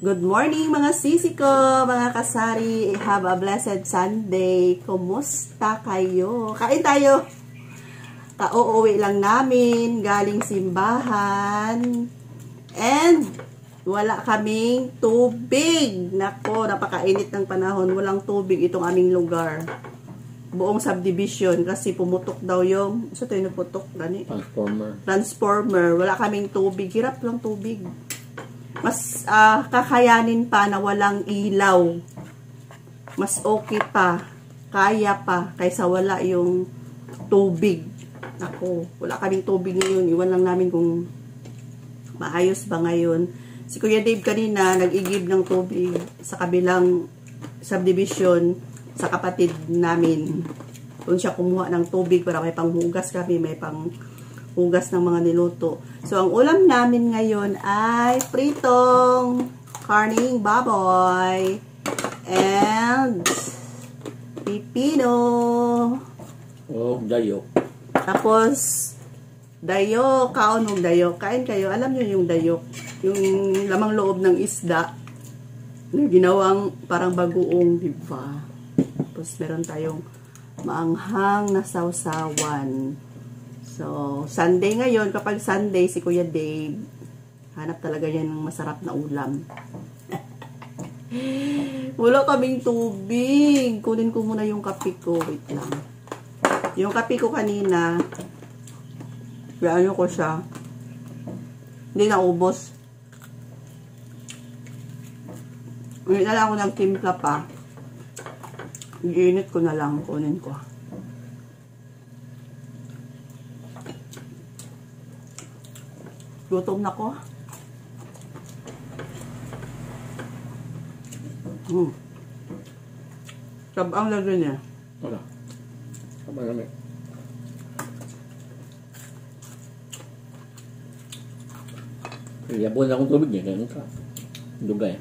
Good morning mga sisi ko, mga kasari. Have a blessed Sunday. Kumusta kayo? Kain tayo. Uuwi lang namin galing simbahan. And wala kaming tubig. Nako, napakainit ng panahon. Walang tubig itong aming lugar. Buong subdivision kasi pumutok daw yung sa tayo naputok gani. Transformer. Wala kaming tubig. Hirap lang tubig. Mas kakayanin pa na walang ilaw. Mas okay pa. Kaya pa kaysa wala yung tubig. Ako, wala kaming tubig ngayon. Iwan lang namin kung maayos ba ngayon. Si Kuya Dave kanina nag-igib ng tubig sa kabilang subdivision sa kapatid namin. Doon siya kumuha ng tubig para may panghugas kami, may panghugas ng mga niluto. So, ang ulam namin ngayon ay pritong karning baboy and pipino. Oh, dayo. Tapos, dayo, kaon ng dayo. Kain kayo. Alam nyo yung dayo. Yung lamang loob ng isda na ginawang parang bagoong, diba? Tapos, meron tayong maanghang na sawsawan. So, Sunday ngayon, kapag Sunday, si Kuya Dave, hanap talaga yan ng masarap na ulam. Wala kaming tubig. Kunin ko muna yung kape ko. Wait lang. Yung kape ko kanina, ano ko siya, hindi na ubos. Ngayon na lang ako ng timpla pa. Iinit ko na lang. Kunin ko. Gutom na ko. Sabang lagyan niya. Wala. Sabang namin. Yabon na akong tubig niya. Ganun ka. Dugay.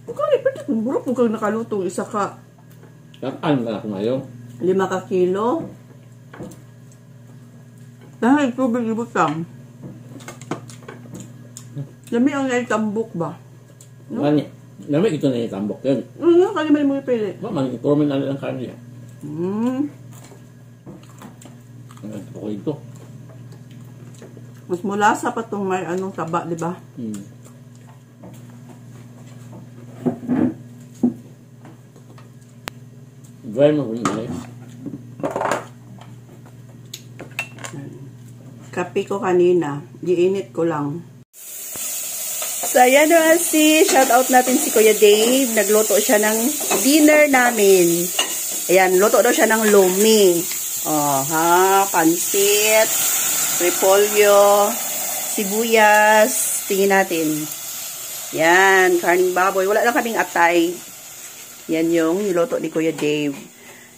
Pagkali, pwede kung burap mo kang nakalutong isa ka. Kakaan na ako ngayon. 5 ka kilo. Dahil tubig ibutang. Lami ang naitambok ba? No? Lami ito na itambok yun. Kalimay mo ipili. Mag-informin na lang kanila. Nagpo ko ito. Mas mulasa pa itong may anong taba, di ba? Dry mo rin na Kape ko kanina. Giinit ko lang. So, ayan naman shout out natin si Kuya Dave. Nagluto siya ng dinner namin. Ayan, luto daw siya ng lumi. Oh, pansit, repolyo, sibuyas. Tingin natin. Yan, karning baboy. Wala lang kaming atay. Yan yung niluto ni Kuya Dave.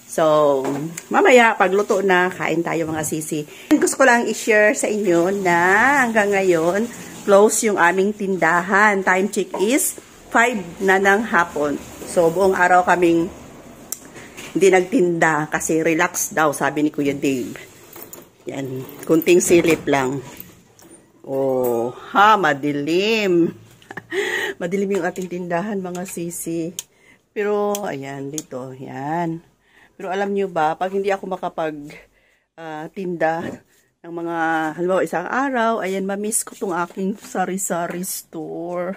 So, mamaya, pagluto na, kain tayo mga sisi. Gusto ko lang i-share sa inyo na hanggang ngayon, close yung aming tindahan. Time check is 5 na ng hapon. So, buong araw kaming hindi nagtinda kasi relax daw, sabi ni Kuya Dave. Yan, kunting silip lang. Oh, madilim. Madilim yung ating tindahan mga sisi. Pero, ayan, dito, yan. Pero alam nyo ba, pag hindi ako makapag tinda ng mga, halimbawa isang araw, ayan, mamiss ko tong aking sari-sari store.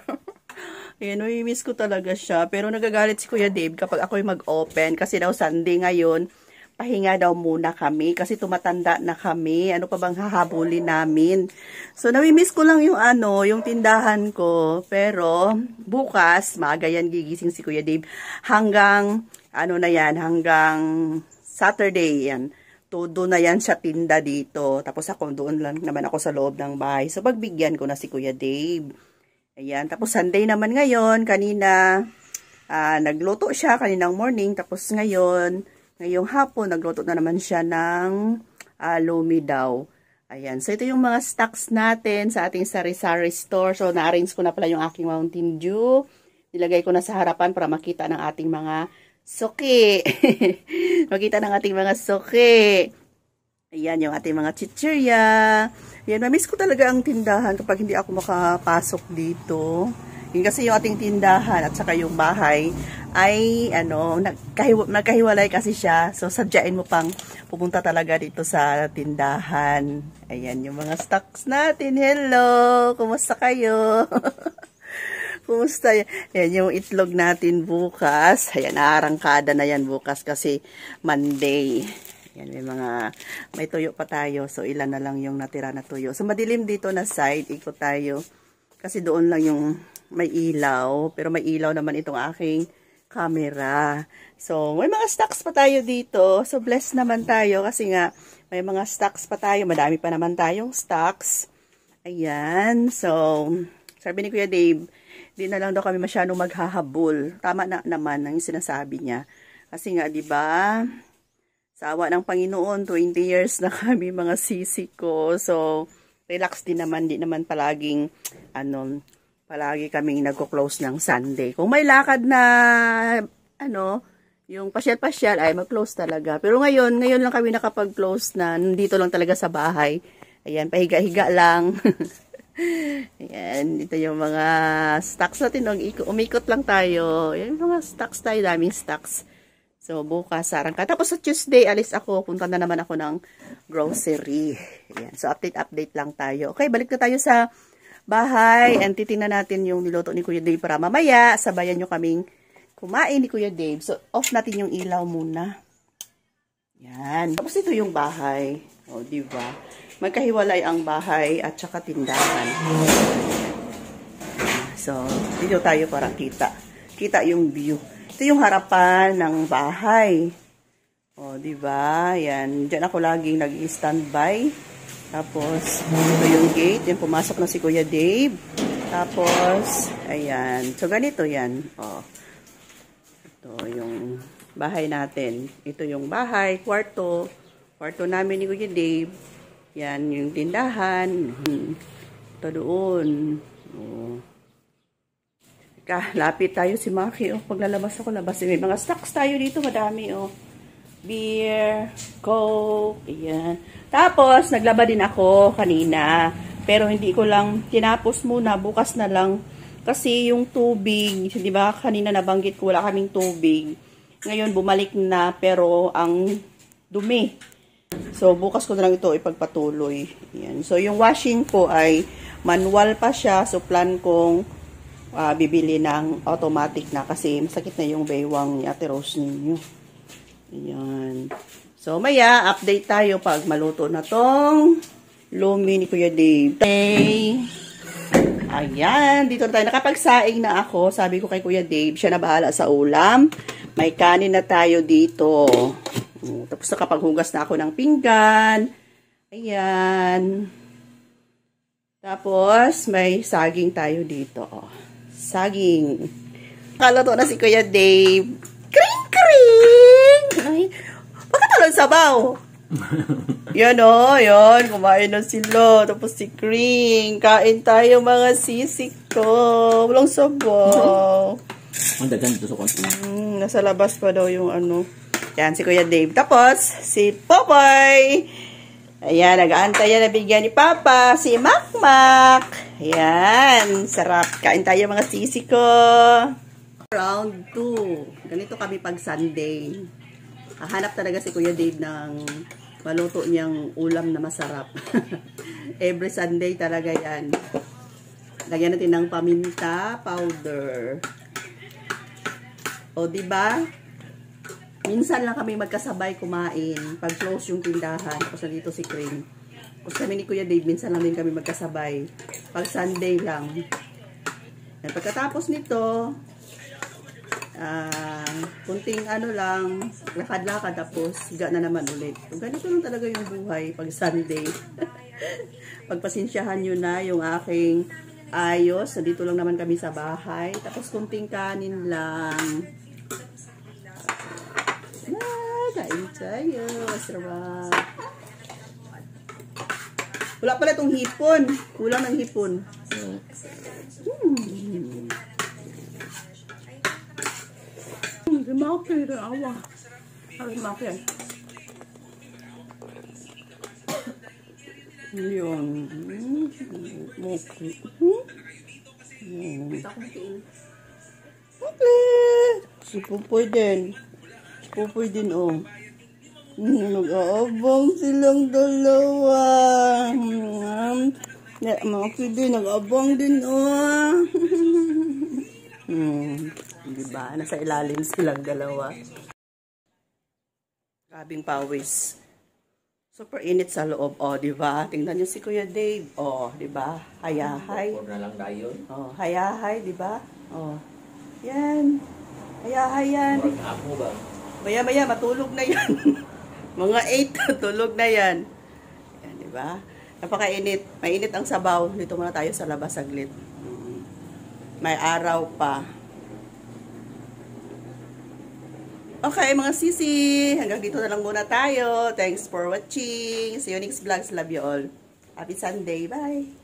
Ayan, mamiss ko talaga siya. Pero nagagalit si Kuya Dave kapag ako'y mag-open. Kasi daw Sunday ngayon, pahinga daw muna kami. Kasi tumatanda na kami. Ano pa bang hahabulin namin? So, namimiss ko lang yung yung tindahan ko. Pero, bukas, maaga yan gigising si Kuya Dave. Hanggang hanggang Saturday yan. Todo na yan sa tinda dito. Tapos ako doon lang naman ako sa loob ng bahay. So pagbigyan ko na si Kuya Dave. Ayan. Tapos Sunday naman ngayon. Kanina nagluto siya kaninang morning. Tapos ngayong hapon nagluto na naman siya ng lumi daw. Ayan. So ito yung mga stocks natin sa ating sari-sari store. So na-arrange ko na pala yung aking Mountain Dew. Nilagay ko na sa harapan para makita ng ating mga suki. Makita ng ating mga suki. Ayan yung ating mga chichirya. Ayan, mamiss ko talaga ang tindahan kapag hindi ako makapasok dito. Yun kasi yung ating tindahan at saka yung bahay ay nagkahiwalay kasi siya. So sadyain mo pang pupunta talaga dito sa tindahan. Ayan yung mga stocks natin. Hello! Kumusta kayo? Kumusta? Ayan yung itlog natin bukas. Ayan, naarangkada na yan bukas kasi Monday. Yan, may tuyo pa tayo. So, ilan na lang yung natira na tuyo. So, madilim dito na side. Ikot tayo. Kasi doon lang yung may ilaw. Pero may ilaw naman itong aking camera. So, may mga stocks pa tayo dito. So, blessed naman tayo. Kasi nga, may mga stocks pa tayo. Madami pa naman tayong stocks. Ayan. So, sabi ni Kuya Dave, di na lang daw kami masyadong maghahabol. Tama na naman ang sinasabi niya. Kasi nga, di ba? Sa awa ng Panginoon, 20 years na kami mga sisi ko. So, relax din naman. Di naman palaging, palagi kaming nagko-close ng Sunday. Kung may lakad na, yung pasyal-pasyal, ay mag-close talaga. Pero ngayon lang kami nakapag-close na, nandito lang talaga sa bahay. Ayan, pahiga-higa lang. Ayan, ito yung mga stocks natin. Umikot lang tayo. Ayan, mga stocks tayo, daming stocks. So, bukas, sarangka. Tapos sa Tuesday, alis ako. Punta na naman ako ng grocery. Ayan. So, update lang tayo. Okay, balik na tayo sa bahay. And titingnan natin yung niluto ni Kuya Dave para mamaya. Sabayan nyo kaming kumain ni Kuya Dave. So, off natin yung ilaw muna. Yan. Tapos ito yung bahay. O, diba? Magkahiwalay ang bahay at saka tindahan. So, dito tayo para kita. Kita yung view. Ito yung harapan ng bahay. O, diba? Yan. Diyan ako laging nag-standby. Tapos, ito yung gate. Yan, pumasok na si Kuya Dave. Tapos, ayan. So, ganito yan. O. Ito yung bahay natin. Ito yung bahay, kwarto. Kwarto namin ni Kuya Dave. Yan, yung tindahan. Ito doon. O. Lapit tayo si Maki. Oh, paglalabas ako, labas. May mga stocks tayo dito. Madami, oh. Beer, Coke, ayan. Tapos, naglaba din ako kanina. Pero hindi ko lang tinapos muna. Bukas na lang. Kasi yung tubig, di ba, kanina nabanggit ko, wala kaming tubig. Ngayon, bumalik na, pero ang dumi. So, bukas ko na lang ito ipagpatuloy. Ayan. So, yung washing ko ay manual pa siya. So, plan kong bibili ng automatic na kasi masakit na yung baywang ni Ate Rose ninyo. Ayan. So, maya, update tayo pag maluto na tong lumi ni Kuya Dave. Okay. Ayan. Dito na tayo. Nakapagsaing na ako. Sabi ko kay Kuya Dave, siya na bahala sa ulam. May kanin na tayo dito. Tapos nakapaghugas na ako ng pinggan. Ayan. Tapos, may saging tayo dito. Saging. Nakaluto na si Kuya Dave. Kring, kring! Ay, bakit talon sabaw? Yan o, yan. Kumain na sila. Tapos si Kring. Kain tayo mga sisik ko. Walang sabaw. Ang dagan dito sa konti. Nasa labas pa daw yung Yan, si Kuya Dave. Tapos, si Popoy. Ayan, nag-aantay yan na bigyan ni Papa. Si Makmak. Ayan, sarap. Kain tayo mga sisi ko. Round 2. Ganito kami pag Sunday. Hahanap talaga si Kuya Dave ng maluto niyang ulam na masarap. Every Sunday talaga yan. Lagyan natin ng paminta powder. O, diba? Minsan lang kami magkasabay kumain. Pag close yung tindahan. Tapos nandito si Kring. Tapos kami ni Kuya Dave, minsan lang din kami magkasabay. Pag Sunday lang. At pagkatapos nito, kunting lang, lakad-lakad tapos higa na naman ulit. So, ganito lang talaga yung buhay pag Sunday. Pagpasensyahan nyo na yung aking ayos. Nandito lang naman kami sa bahay. Tapos kunting kanin lang. Kain tayo. Sarap. Wala pala itong hipon. Kulang ng hipon. Rimaki, awa. Rimaki. Yun. Okay. Okay. Si Pupoy din. Si Pupoy din, oh. Nag-aabang silang dalawa. Mga kidi, nag-aabang din, oh. Diba? Nasa ilalim silang dalawa. Grabing pawis. Super init sa loob, oh, diba? Tingnan niyo si Kuya Dave, oh, diba? Hayahay. Huwag na lang tayo. Oh, hayahay, diba? Oh. Yan. Hayahay yan. Huwag mo ba? Maya-maya, matulog na yan. Mga 8, tulog na yan. Yan, diba? Napakainit. Mainit ang sabaw. Dito muna tayo sa labas saglit. May araw pa. Okay, mga sisi. Hanggang dito na lang muna tayo. Thanks for watching. See you next vlogs. Love you all. Happy Sunday. Bye.